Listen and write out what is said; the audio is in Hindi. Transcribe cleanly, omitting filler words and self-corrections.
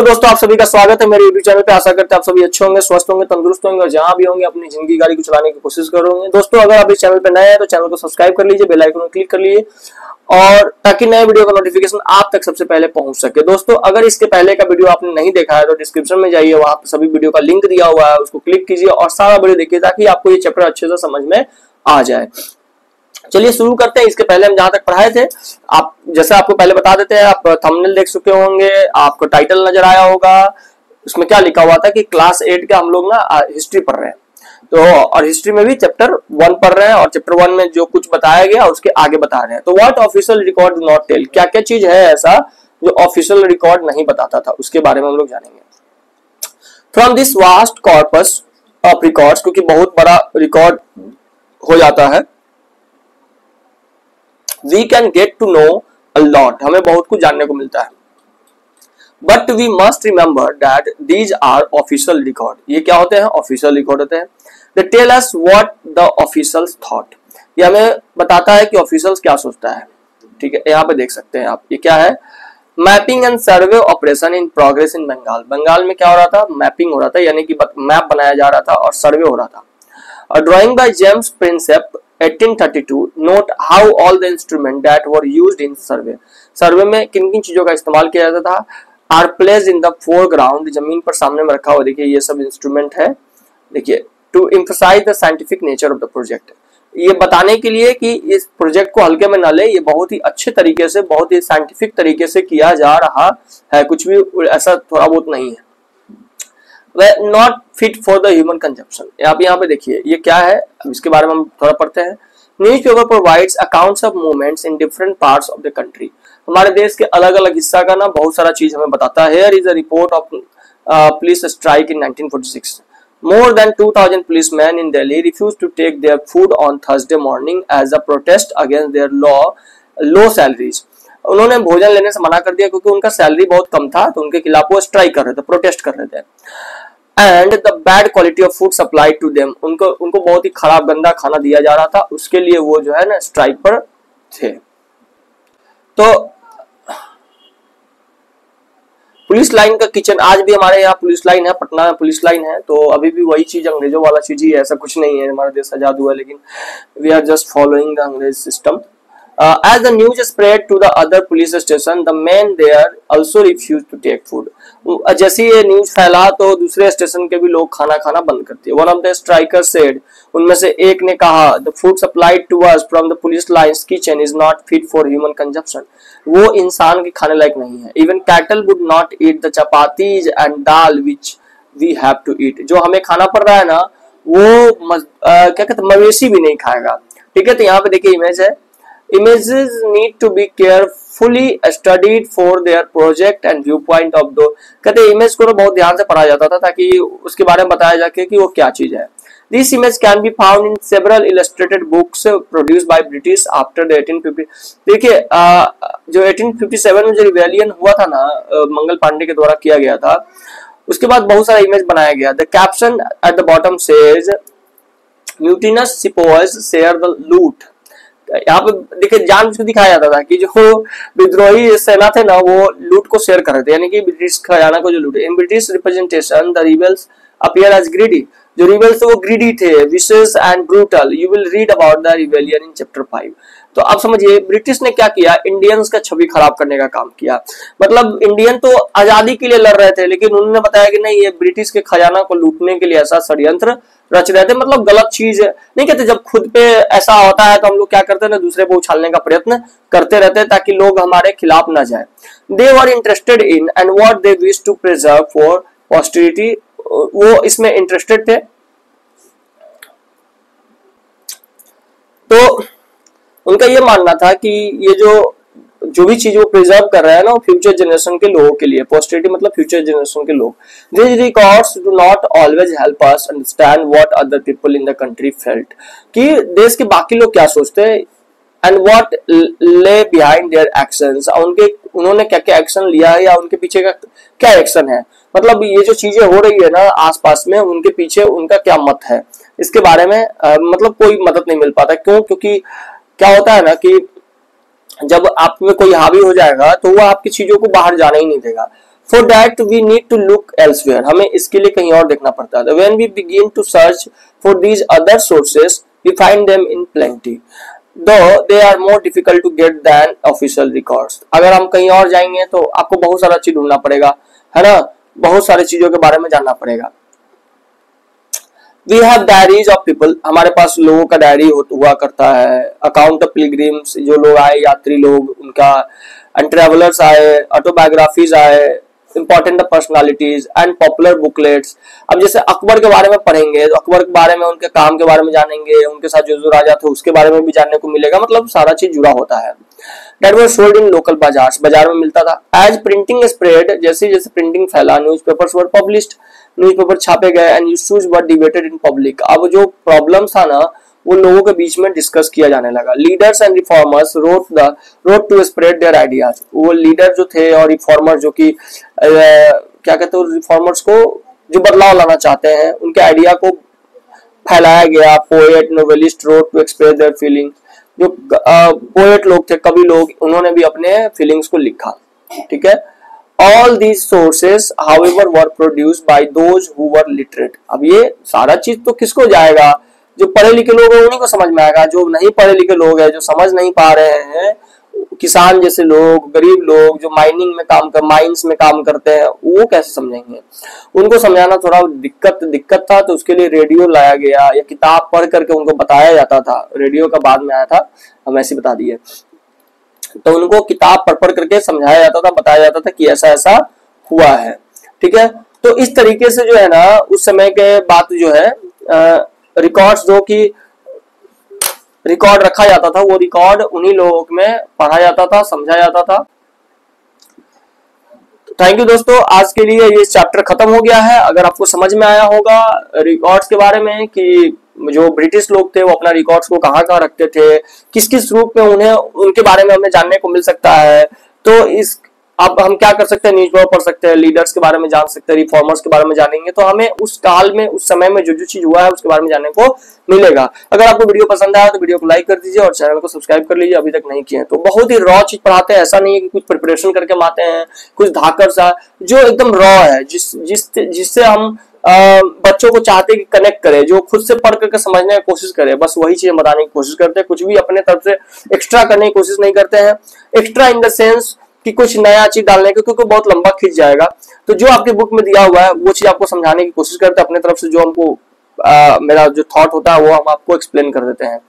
दोस्तों, आप सभी का स्वागत है मेरे यूट्यूब चैनल पे। आशा करते हैं आप सभी अच्छे होंगे, स्वस्थ होंगे, तंदुरुस्त होंगे और जहां भी होंगे अपनी जिंदगी गाड़ी को चलाने की कोशिश करोगे। दोस्तों, अगर आप इस चैनल पे नए हैं तो चैनल को सब्सक्राइब कर लीजिए, बेल आइकन को क्लिक कर लीजिए और ताकि नए वीडियो का नोटिफिकेशन आप तक सबसे पहले पहुंच सके। दोस्तों, अगर इसके पहले का वीडियो आपने नहीं देखा है तो डिस्क्रिप्शन में जाइए, वहां पर सभी वीडियो का लिंक दिया हुआ है, उसको क्लिक कीजिए और सारा वीडियो देखिए ताकि आपको ये चैप्टर अच्छे से समझ में आ जाए। चलिए शुरू करते हैं। इसके पहले हम जहां तक पढ़ाए थे, आप जैसे आपको पहले बता देते हैं, आप थंबनेल देख चुके होंगे, आपको टाइटल नजर आया होगा, उसमें क्या लिखा हुआ था कि क्लास 8 का हम लोग ना हिस्ट्री पढ़ रहे हैं। तो और हिस्ट्री में भी चैप्टर 1 पढ़ रहे हैं और चैप्टर 1 में जो कुछ बताया गया उसके आगे बता रहे हैं। तो what official record do not tell, क्या क्या चीज है ऐसा जो ऑफिशियल रिकॉर्ड नहीं बताता था, उसके बारे में हम लोग जानेंगे। From this vast corpus of records, क्योंकि बहुत बड़ा रिकॉर्ड हो जाता है, we can get to know a lot, हमें बहुत कुछ जानने को मिलता है। But we must remember that these are official record, ये क्या होते हैं? ऑफिशियल रिकॉर्ड होते हैं। They tell us what the officials thought, ये हमें बताता है कि ऑफिशियल्स क्या सोचता है। ठीक है, यहाँ पे देख सकते हैं आप, ये क्या है? Mapping and survey operation in progress in Bengal, Bengal में क्या हो रहा था? मैपिंग हो रहा था, यानी कि मैप बनाया जा रहा था और सर्वे हो रहा था। Drawing by James Prinsep 1832, note how all the instruments that were used in survey, सर्वे में किन किन चीजों का इस्तेमाल किया जाता था। are placed in the foreground, जमीन पर सामने में रखा हुआ, देखिए ये सब इंस्ट्रूमेंट है। देखिए, to emphasize the scientific nature of the project, ये बताने के लिए कि इस प्रोजेक्ट को हल्के में न ले, ये बहुत ही अच्छे तरीके से, बहुत ही साइंटिफिक तरीके से किया जा रहा है, कुछ भी ऐसा थोड़ा बहुत नहीं है। Not fit for the human consumption, आप यहाँ पे देखिए ये क्या है, इसके बारे में हम थोड़ा पढ़ते हैं। Newspaper provides accounts of movements in different parts of the country, हमारे देश के अलग अलग हिस्सा का ना बहुत सारा चीज हमें बताता है। Here is a report of police strike in 1946, more than 2000 policemen in Delhi refused to take their food on Thursday morning as a protest against their low salaries, उन्होंने भोजन लेने से मना कर दिया क्योंकि उनका सैलरी बहुत कम था, तो उनके खिलाफ वो स्ट्राइक कर रहे थे, प्रोटेस्ट कर रहे थे। And the bad quality of food supply to them, उनको बहुत ही खराब गंदा खाना दिया जा रहा था, उसके लिए वो जो है ना स्ट्राइक पर थे। तो पुलिस लाइन का किचन, आज भी हमारे यहाँ पुलिस लाइन है, पटना में पुलिस लाइन है, तो अभी भी वही चीज अंग्रेजों वाला चीज ही है, ऐसा कुछ नहीं है। हमारा देश आजाद हुआ लेकिन we are just following the अंग्रेज system. As the news spread to the other police station, the men there also refused to take food. जैसे ये न्यूज फैला तो दूसरे स्टेशन के भी लोग खाना खाना बंद कर दिए। One of the strikers said, उनमें से एक ने कहा, the food supplied to us from the police line's kitchen is not fit for human consumption. वो इंसान के खाने लायक नहीं है। Even cattle would not eat the chapatis and dal which we have to eat. जो हमें खाना पड़ रहा है ना, वो क्या कहते हैं, मवेशी भी नहीं खाएगा। ठीक है, तो यहाँ पे देखिए इमेज है। Images need to be carefully studied for their project and viewpoint of the, कहते हैं इमेज को तो बहुत ध्यान से पढ़ा जाता था ताकि उसके बारे में बताया जाके कि वो क्या चीज है। This image can be found in several illustrated books produced by British after the 1850। देखिए जो 1857 में जो रिवेलियन हुआ था ना, मंगल पांडे के द्वारा किया गया था, उसके बाद बहुत सारा इमेज बनाया गया। The caption at the bottom says, mutinous sepoys share the loot। यहाँ पे देखिए जानबूझ के दिखाया जाता था कि जो विद्रोही सेना थे ना, वो लूट को शेयर कर रहे थे, यानी कि ब्रिटिश खजाना को जो लूटे। In British representation the rebels appear as greedy, जो रिबेल्स थे वो ग्रीडी थे, vicious and brutal. You will read about the rebellion in chapter 5। तो आप समझिए ब्रिटिश ने क्या किया, इंडियंस का छवि खराब करने का काम किया। मतलब इंडियन तो आजादी के लिए लड़ रहे थे, लेकिन उन्होंने बताया कि नहीं, ये ब्रिटिश के खजाना को लूटने के लिए ऐसा षड्यंत्र रच रहे थे। मतलब गलत चीज नहीं कहते, जब खुद पे ऐसा होता है तो हम लोग क्या करते हैं ना, दूसरे को उछालने का प्रयत्न करते रहते हैं ताकि लोग हमारे खिलाफ ना जाए। They were interested in and what they wish to preserve for posterity, वो इसमें इंटरेस्टेड थे। तो उनका ये मानना था कि ये जो भी चीज वो प्रिजर्व कर रहे हैं ना, वो फ्यूचर जनरेशन के लोगों के लिए, पोस्टेरिटी मतलब फ्यूचर जनरेशन के लोग। These records do not always help us understand what other people in the country felt, कि देश के बाकी लोग क्या सोचते हैं, and what lay behind their actions, उन्होंने क्या क्या एक्शन लिया है या उनके पीछे का क्या एक्शन है। मतलब ये जो चीजें हो रही है ना आसपास में, उनके पीछे उनका क्या मत है, इसके बारे में मतलब कोई मदद नहीं मिल पाता। क्यों? क्योंकि क्या होता है ना कि जब आप में कोई हावी हो जाएगा तो वो आपकी चीजों को बाहर जाने ही नहीं देगा। For that we need to look elsewhere. हमें इसके लिए कहीं और देखना पड़ता है. When we begin to search for these other sources, we find them in plenty. Though they are more difficult to get than official records. अगर हम कहीं और जाएंगे तो आपको बहुत सारा चीज ढूंढना पड़ेगा, है ना, बहुत सारी चीजों के बारे में जानना पड़ेगा. We have diaries of people. हमारे पास लोगों का डायरी हुआ करता है. अकाउंट ऑफ पिलग्रिम्स, जो लोग आए, यात्री लोग, उनका, एंड ट्रेवलर्स आए, ऑटोबायोग्राफीज आए, important personalities and popular booklets. अब जैसे अकबर के बारे में पढ़ेंगे तो अकबर के बारे में, उनके काम के बारे में जानेंगे, उनके साथ जो राजा थे उसके बारे में भी जानने को मिलेगा. मतलब सारा चीज जुड़ा होता है. That was sold in local bazaars. बाजार में मिलता था. As printing spread, जैसे जैसे प्रिंटिंग फैला, न्यूज़पेपर्स were published. न्यूज़पेपर छापे गए and issues were debated in public. अब जो प्रॉब्लम्स था ना, वो लोगों के बीच में डिस्कस किया जाने लगा. Leaders and reformers wrote to spread their ideas. वो लीडर जो थे और रिफॉर्मर, जो कि क्या कहते हैं, रिफॉर्मर्स को जो बदलाव लाना चाहते हैं, उनके आइडिया को फैलाया गया. Poet, novelist wrote to express their feelings. जो पोएट लोग थे, कवि लोग, उन्होंने भी अपने फीलिंग्स को लिखा. ठीक है. All these sources, however, were produced by those who were literate. अब ये सारा चीज तो किसको जाएगा? जो पढ़े लिखे लोग हैं उन्हीं को समझ में आएगा. जो नहीं पढ़े लिखे लोग हैं, जो समझ नहीं पा रहे हैं, किसान जैसे लोग, गरीब लोग जो माइनिंग में काम कर, माइंस में काम करते हैं, वो कैसे समझेंगे? उनको समझाना थोड़ा दिक्कत था. तो उसके लिए रेडियो लाया गया, या किताब पढ़ करके उनको बताया जाता था. रेडियो का बाद में आया था, हम ऐसे बता दिए. तो उनको किताब पढ़ करके समझाया जाता था, बताया जाता था कि ऐसा ऐसा हुआ है. ठीक है. तो इस तरीके से जो है ना, उस समय के बात जो है, रिकॉर्ड्स जो कि रिकॉर्ड रखा जाता था, वो रिकॉर्ड उन्हीं लोगों में पढ़ा जाता था, समझा जाता था. थैंक यू दोस्तों, आज के लिए ये चैप्टर खत्म हो गया है. अगर आपको समझ में आया होगा रिकॉर्ड्स के बारे में कि जो ब्रिटिश लोग थे वो अपना रिकॉर्ड्स को कहाँ रखते थे, किस किस रूप में उन्हें, उनके बारे में हमें जानने को मिल सकता है. तो इस अब हम क्या कर सकते हैं, न्यूज़पेपर पढ़ सकते हैं, लीडर्स के बारे में जान सकते हैं, रिफॉर्मर्स के बारे में जानेंगे तो हमें उस काल में, उस समय में जो जो चीज हुआ है उसके बारे में जानने को मिलेगा. अगर आपको वीडियो पसंद आया तो वीडियो को लाइक कर दीजिए और चैनल को सब्सक्राइब कर लीजिए अभी तक नहीं किए. तो बहुत ही रॉ चीज पढ़ाते हैं, ऐसा नहीं है कि कुछ प्रिपरेशन करके हम आते हैं, कुछ धाकर सा, जो एकदम रॉ है, जिससे हम बच्चों को चाहते कि कनेक्ट करें, जो खुद से पढ़ करके समझने की कोशिश करें. बस वही चीज बताने की कोशिश करते हैं. कुछ भी अपने तरफ से एक्स्ट्रा करने की कोशिश नहीं करते हैं. एक्स्ट्रा इन द सेंस कि कुछ नया चीज डालने के, क्योंकि बहुत लंबा खींच जाएगा. तो जो आपके बुक में दिया हुआ है वो चीज आपको समझाने की कोशिश करते हैं. अपने तरफ से जो हमको मेरा जो थॉट होता है वो हम आपको एक्सप्लेन कर देते हैं.